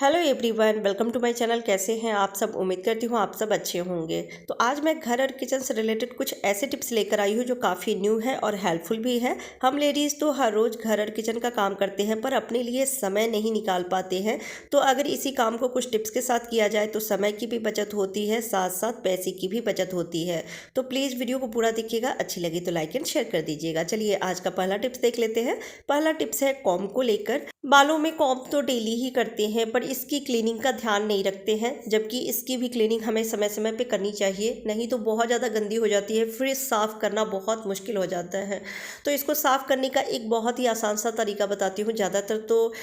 Hello everyone, welcome to my channel. कैसे हैं आप सब? उम्मीद करती हूँ आप सब अच्छे होंगे। तो आज मैं घर और किचन से रिलेटेड कुछ ऐसे टिप्स लेकर आई हूँ जो काफ़ी न्यू है और हेल्पफुल भी है। हम लेडीज़ तो हर रोज़ घर और किचन का काम करते हैं पर अपने लिए समय नहीं निकाल पाते हैं। तो अगर इसी काम को कुछ टिप्स के साथ किया जाए तो समय की भी बचत होती है, साथ साथ पैसे की भी बचत होती है। तो प्लीज़ वीडियो को पूरा देखिएगा, अच्छी लगी तो लाइक एंड शेयर कर दीजिएगा। चलिए आज का पहला टिप्स देख लेते हैं। पहला टिप्स है कॉम्ब को लेकर। बालों में कॉम्ब तो डेली ही करते हैं पर इसकी क्लीनिंग का ध्यान नहीं रखते हैं, जबकि इसकी भी क्लीनिंग हमें समय समय पे करनी चाहिए, नहीं तो बहुत ज़्यादा गंदी हो जाती है, फिर साफ़ करना बहुत मुश्किल हो जाता है। तो इसको साफ़ करने का एक बहुत ही आसान सा तरीका बताती हूँ। ज़्यादातर तो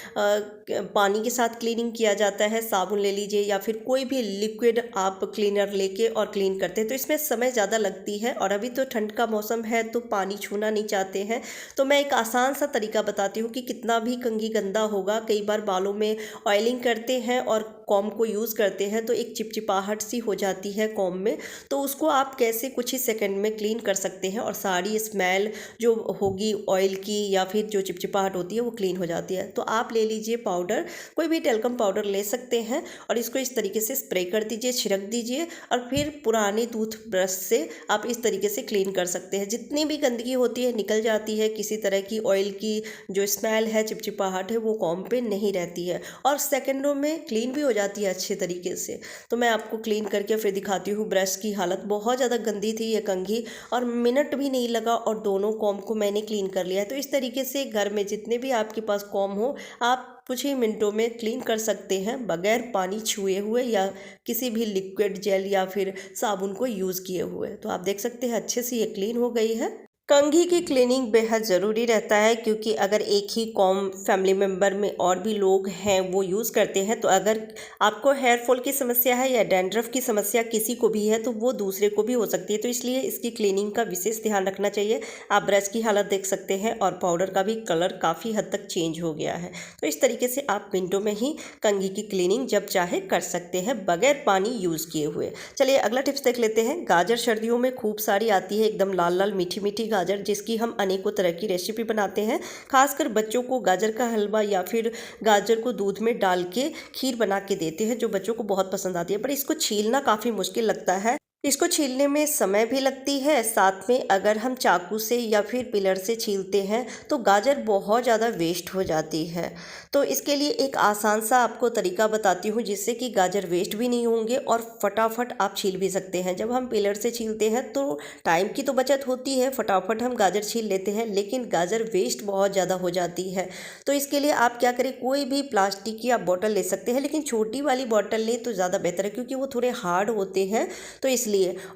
पानी के साथ क्लीनिंग किया जाता है, साबुन ले लीजिए या फिर कोई भी लिक्विड आप क्लीनर लेके और क्लीन करते हैं, तो इसमें समय ज़्यादा लगती है। और अभी तो ठंड का मौसम है तो पानी छूना नहीं चाहते हैं, तो मैं एक आसान सा तरीका बताती हूँ कि कितना भी कंघी गंदा होगा। कई बार बालों में ऑयलिंग करते हैं और कॉम्ब को यूज़ करते हैं तो एक चिपचिपाहट सी हो जाती है कॉम्ब में, तो उसको आप कैसे कुछ ही सेकंड में क्लीन कर सकते हैं और सारी स्मेल जो होगी ऑयल की या फिर जो चिपचिपाहट होती है वो क्लीन हो जाती है। तो आप ले लीजिए पाउडर, कोई भी टेल्कम पाउडर ले सकते हैं और इसको इस तरीके से स्प्रे कर दीजिए, छिड़क दीजिए और फिर पुराने टूथ ब्रश से आप इस तरीके से क्लीन कर सकते हैं। जितनी भी गंदगी होती है निकल जाती है, किसी तरह की ऑयल की जो स्मेल है, चिपचिपाहट है, वो कॉम्ब पे नहीं रहती है और सेकंडों में क्लीन भी हो जाती है अच्छे तरीके से। तो मैं आपको क्लीन करके फिर दिखाती हूँ। ब्रश की हालत बहुत ज़्यादा गंदी थी ये कंघी, और मिनट भी नहीं लगा और दोनों कॉम्ब को मैंने क्लीन कर लिया है। तो इस तरीके से घर में जितने भी आपके पास कॉम्ब हो आप कुछ ही मिनटों में क्लीन कर सकते हैं बगैर पानी छुए हुए या किसी भी लिक्विड जेल या फिर साबुन को यूज़ किए हुए। तो आप देख सकते हैं अच्छे से ये क्लीन हो गई है। कंघी की क्लीनिंग बेहद ज़रूरी रहता है, क्योंकि अगर एक ही कॉम्ब फैमिली मेम्बर में और भी लोग हैं वो यूज़ करते हैं, तो अगर आपको हेयर फॉल की समस्या है या डैंड्रफ की समस्या किसी को भी है तो वो दूसरे को भी हो सकती है। तो इसलिए इसकी क्लीनिंग का विशेष ध्यान रखना चाहिए। आप ब्रश की हालत देख सकते हैं और पाउडर का भी कलर काफ़ी हद तक चेंज हो गया है। तो इस तरीके से आप मिनटों में ही कंघी की क्लीनिंग जब चाहे कर सकते हैं बगैर पानी यूज़ किए हुए। चलिए अगला टिप्स देख लेते हैं। गाजर सर्दियों में खूब सारी आती है, एकदम लाल लाल मीठी मीठी गाजर, जिसकी हम अनेकों तरह की रेसिपी बनाते हैं। खासकर बच्चों को गाजर का हलवा या फिर गाजर को दूध में डाल के खीर बना के देते हैं, जो बच्चों को बहुत पसंद आती है। पर इसको छीलना काफ़ी मुश्किल लगता है, इसको छीलने में समय भी लगती है, साथ में अगर हम चाकू से या फिर पिलर से छीलते हैं तो गाजर बहुत ज़्यादा वेस्ट हो जाती है। तो इसके लिए एक आसान सा आपको तरीका बताती हूँ जिससे कि गाजर वेस्ट भी नहीं होंगे और फटाफट आप छील भी सकते हैं। जब हम पिलर से छीलते हैं तो टाइम की तो बचत होती है, फटाफट हम गाजर छील लेते हैं, लेकिन गाजर वेस्ट बहुत ज़्यादा हो जाती है। तो इसके लिए आप क्या करें, कोई भी प्लास्टिक की आप बॉटल ले सकते हैं, लेकिन छोटी वाली बॉटल लें तो ज़्यादा बेहतर है क्योंकि वो थोड़े हार्ड होते हैं, तो इसलिए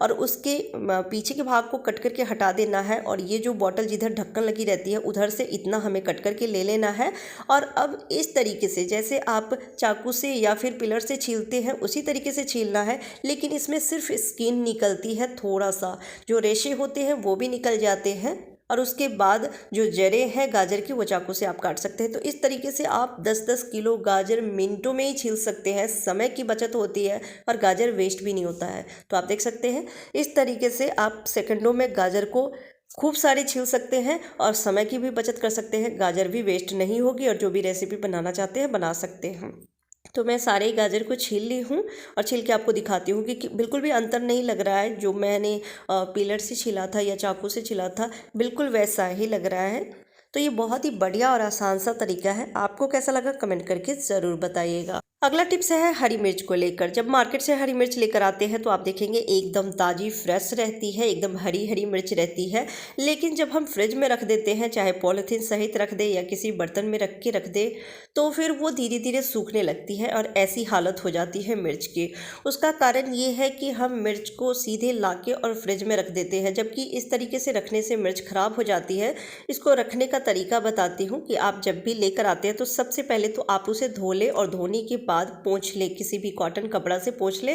और उसके पीछे के भाग को कट करके हटा देना है। और ये जो बॉटल जिधर ढक्कन लगी रहती है उधर से इतना हमें कट करके ले लेना है। और अब इस तरीके से जैसे आप चाकू से या फिर पिलर से छीलते हैं उसी तरीके से छीलना है, लेकिन इसमें सिर्फ स्किन निकलती है, थोड़ा सा जो रेशे होते हैं वो भी निकल जाते हैं और उसके बाद जो जड़ें हैं गाजर की वो चाकू से आप काट सकते हैं। तो इस तरीके से आप 10-10 किलो गाजर मिनटों में ही छील सकते हैं, समय की बचत होती है और गाजर वेस्ट भी नहीं होता है। तो आप देख सकते हैं इस तरीके से आप सेकंडों में गाजर को खूब सारी छील सकते हैं और समय की भी बचत कर सकते हैं, गाजर भी वेस्ट नहीं होगी और जो भी रेसिपी बनाना चाहते हैं बना सकते हैं। तो मैं सारे गाजर को छील ली हूँ और छील के आपको दिखाती हूँ कि बिल्कुल भी अंतर नहीं लग रहा है। जो मैंने पीलर से छिला था या चाकू से छिला था बिल्कुल वैसा ही लग रहा है। तो ये बहुत ही बढ़िया और आसान सा तरीका है। आपको कैसा लगा कमेंट करके ज़रूर बताइएगा। अगला टिप्स है हरी मिर्च को लेकर। जब मार्केट से हरी मिर्च लेकर आते हैं तो आप देखेंगे एकदम ताज़ी फ्रेश रहती है, एकदम हरी हरी मिर्च रहती है, लेकिन जब हम फ्रिज में रख देते हैं, चाहे पॉलीथीन सहित रख दे या किसी बर्तन में रख दे, तो फिर वो धीरे धीरे सूखने लगती है और ऐसी हालत हो जाती है मिर्च की। उसका कारण ये है कि हम मिर्च को सीधे लाके और फ्रिज में रख देते हैं, जबकि इस तरीके से रखने से मिर्च ख़राब हो जाती है। इसको रखने का तरीका बताती हूँ कि आप जब भी लेकर आते हैं तो सबसे पहले तो आप उसे धो लें और धोने के बाद पोंछ ले, किसी भी कॉटन कपड़ा से पोंछ ले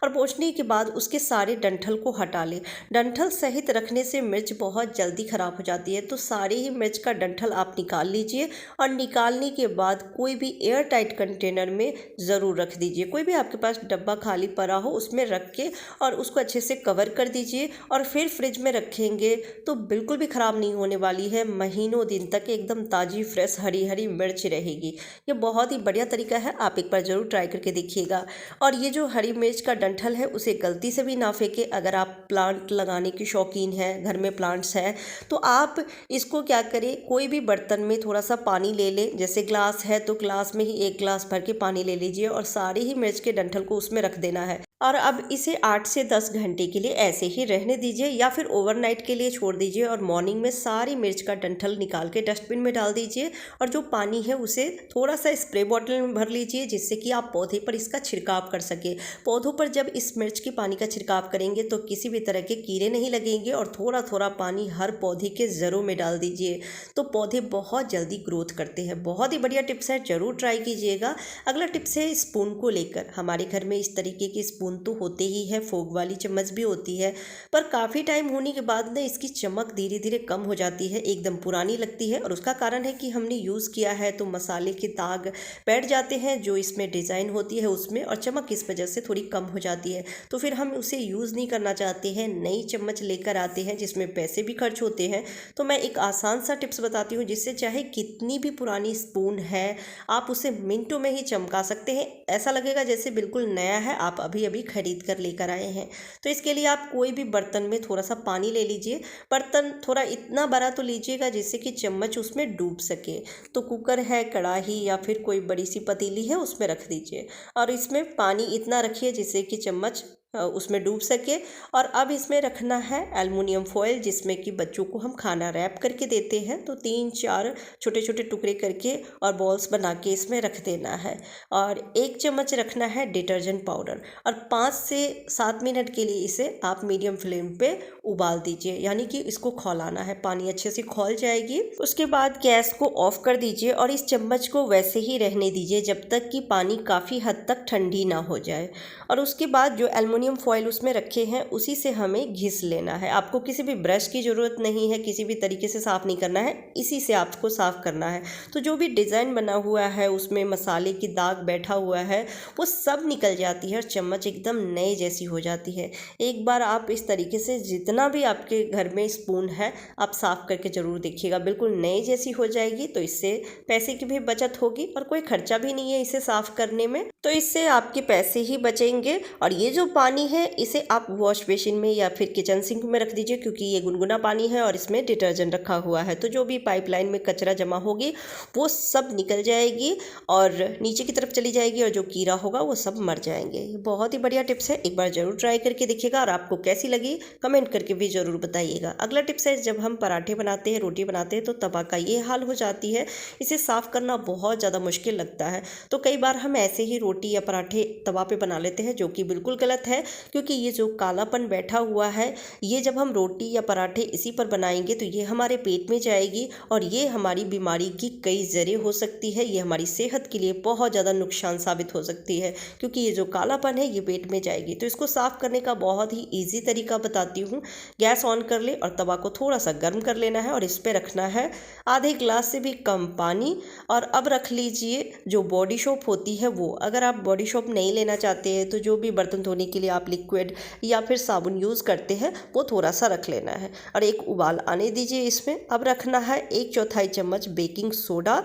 और पोंछने के बाद उसके सारे डंठल को हटा ले। डंठल सहित रखने से मिर्च बहुत जल्दी ख़राब हो जाती है, तो सारे ही मिर्च का डंठल आप निकाल लीजिए और निकालने के बाद कोई भी एयर टाइट कंटेनर में ज़रूर रख दीजिए। कोई भी आपके पास डब्बा खाली पड़ा हो उसमें रख के और उसको अच्छे से कवर कर दीजिए और फिर फ्रिज में रखेंगे तो बिल्कुल भी ख़राब नहीं होने वाली है। महीनों दिन तक एकदम ताज़ी फ्रेश हरी हरी मिर्च रहेगी। ये बहुत ही बढ़िया तरीका है, आप एक बार ज़रूर ट्राई करके देखिएगा। और ये जो हरी मिर्च का डंठल है उसे गलती से भी ना फेंके। अगर आप प्लांट लगाने की शौकीन है, घर में प्लांट्स हैं, तो आप इसको क्या करें, कोई भी बर्तन में थोड़ा सा पानी ले लें। जैसे ग्लास है तो ग्लास में ही 1 ग्लास भर के पानी ले लीजिए और सारी ही मिर्च के डंठल को उसमें रख देना है। और अब इसे 8 से 10 घंटे के लिए ऐसे ही रहने दीजिए या फिर ओवरनाइट के लिए छोड़ दीजिए। और मॉर्निंग में सारी मिर्च का डंठल निकाल के डस्टबिन में डाल दीजिए और जो पानी है उसे थोड़ा सा स्प्रे बॉटल में भर लीजिए, जिससे कि आप पौधे पर इसका छिड़काव कर सके। पौधों पर जब इस मिर्च के पानी का छिड़काव करेंगे तो किसी भी तरह के कीड़े नहीं लगेंगे। और थोड़ा थोड़ा पानी हर पौधे के जड़ों में डाल दीजिए तो पौधे बहुत जल्दी ग्रोथ करते हैं। बहुत ही बढ़िया टिप्स है, जरूर ट्राई कीजिएगा। अगला टिप्स है स्पून को लेकर। हमारे घर में इस तरीके की स्पून तो होते ही है, फोक वाली चम्मच भी होती है, पर काफ़ी टाइम होने के बाद ना इसकी चमक धीरे धीरे कम हो जाती है, एकदम पुरानी लगती है। और उसका कारण है कि हमने यूज़ किया है तो मसाले के दाग बैठ जाते हैं जो इसमें डिज़ाइन होती है उसमें, और चमक इस वजह से थोड़ी कम हो जाती है। तो फिर हम उसे यूज़ नहीं करना चाहते हैं, नई चम्मच लेकर आते हैं जिसमें पैसे भी खर्च होते हैं। तो मैं एक आसान सा टिप्स बताती हूँ जिससे चाहे कितनी भी पुरानी स्पून है आप उसे मिनटों में ही चमका सकते हैं। ऐसा लगेगा जैसे बिल्कुल नया है, आप अभी अभी खरीद कर लेकर आए हैं। तो इसके लिए आप कोई भी बर्तन में थोड़ा सा पानी ले लीजिए। बर्तन थोड़ा इतना बड़ा तो लीजिएगा जिससे कि चम्मच उसमें डूब सके। तो कुकर है, कढ़ाई या फिर कोई बड़ी सी पतीली है उसमें रख दीजिए और इसमें पानी इतना रखिए जिससे कि चम्मच उसमें डूब सके। और अब इसमें रखना है एल्युमिनियम फॉयल, जिसमें कि बच्चों को हम खाना रैप करके देते हैं। तो 3-4 छोटे छोटे टुकड़े करके और बॉल्स बना के इसमें रख देना है। और 1 चम्मच रखना है डिटर्जेंट पाउडर और 5 से 7 मिनट के लिए इसे आप मीडियम फ्लेम पे उबाल दीजिए, यानी कि इसको खौलाना है। पानी अच्छे से खौल जाएगी, उसके बाद गैस को ऑफ कर दीजिए और इस चम्मच को वैसे ही रहने दीजिए जब तक कि पानी काफ़ी हद तक ठंडी ना हो जाए। और उसके बाद जो एल्युमिनियम फॉयल उसमें रखे हैं उसी से हमें घिस लेना है। आपको किसी भी ब्रश की ज़रूरत नहीं है, किसी भी तरीके से साफ़ नहीं करना है, इसी से आपको साफ़ करना है। तो जो भी डिज़ाइन बना हुआ है उसमें मसाले की दाग बैठा हुआ है वो सब निकल जाती है और चम्मच एकदम नए जैसी हो जाती है। एक बार आप इस तरीके से जितना भी आपके घर में स्पून है आप साफ़ करके ज़रूर देखिएगा, बिल्कुल नए जैसी हो जाएगी। तो इससे पैसे की भी बचत होगी और कोई खर्चा भी नहीं है इसे साफ़ करने में, तो इससे आपके पैसे ही बचेंगे। और ये जो पानी है इसे आप वॉश बेसिन में या फिर किचन सिंक में रख दीजिए, क्योंकि ये गुनगुना पानी है और इसमें डिटर्जेंट रखा हुआ है। तो जो भी पाइपलाइन में कचरा जमा होगी वो सब निकल जाएगी और नीचे की तरफ चली जाएगी और जो कीड़ा होगा वो सब मर जाएंगे। ये बहुत ही बढ़िया टिप्स है, एक बार ज़रूर ट्राई करके देखिएगा और आपको कैसी लगी कमेंट करके भी ज़रूर बताइएगा। अगला टिप्स है, जब हम पराठे बनाते हैं, रोटी बनाते हैं तो तवा का ये हाल हो जाती है, इसे साफ़ करना बहुत ज़्यादा मुश्किल लगता है। तो कई बार हम ऐसे ही रोटी या पराठे तवा पे बना लेते हैं, जो कि बिल्कुल गलत है, क्योंकि ये जो कालापन बैठा हुआ है ये जब हम रोटी या पराठे इसी पर बनाएंगे तो ये हमारे पेट में जाएगी और ये हमारी बीमारी की कई जड़ें हो सकती है। ये हमारी सेहत के लिए बहुत ज़्यादा नुकसान साबित हो सकती है, क्योंकि ये जो कालापन है ये पेट में जाएगी। तो इसको साफ़ करने का बहुत ही ईजी तरीका बताती हूँ। गैस ऑन कर ले और तवा को थोड़ा सा गर्म कर लेना है और इस पर रखना है आधे गिलास से भी कम पानी। और अब रख लीजिए जो बॉडी सोप होती है वो। अगर आप बॉडी सोप नहीं लेना चाहते हैं तो जो भी बर्तन धोने के लिए आप लिक्विड या फिर साबुन यूज़ करते हैं वो थोड़ा सा रख लेना है और एक उबाल आने दीजिए इसमें। अब रखना है 1/4 चम्मच बेकिंग सोडा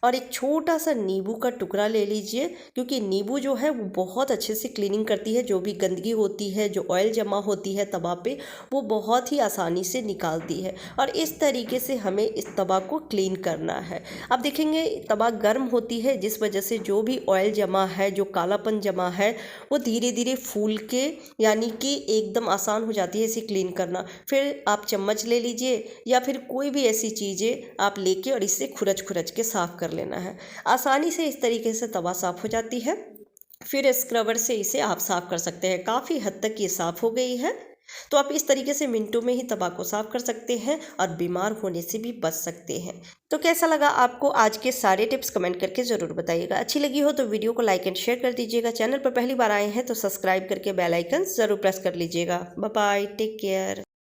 और एक छोटा सा नींबू का टुकड़ा ले लीजिए, क्योंकि नींबू जो है वो बहुत अच्छे से क्लीनिंग करती है। जो भी गंदगी होती है, जो ऑयल जमा होती है तवा पे, वो बहुत ही आसानी से निकालती है। और इस तरीके से हमें इस तवा को क्लीन करना है। अब देखेंगे तवा गर्म होती है, जिस वजह से जो भी ऑयल जमा है, जो कालापन जमा है, वो धीरे धीरे फूल के, यानी कि एकदम आसान हो जाती है इसे क्लीन करना। फिर आप चम्मच ले लीजिए या फिर कोई भी ऐसी चीज़ें आप लेके और इससे खुरच खुरच के साफ़ कर लेना है। आसानी से इस तरीके से तवा साफ़ हो जाती है। फिर स्क्रबर से इसे आप साफ़ कर सकते हैं। काफ़ी हद तक ये साफ़ हो गई है। तो आप इस तरीके से मिनटों में ही तवा को साफ़ कर सकते हैं और बीमार होने से भी बच सकते हैं। तो कैसा लगा आपको आज के सारे टिप्स कमेंट करके ज़रूर बताइएगा। अच्छी लगी हो तो वीडियो को लाइक एंड शेयर कर दीजिएगा। चैनल पर पहली बार आए हैं तो सब्सक्राइब करके बेल आइकन ज़रूर प्रेस कर लीजिएगा। Bye bye, take care.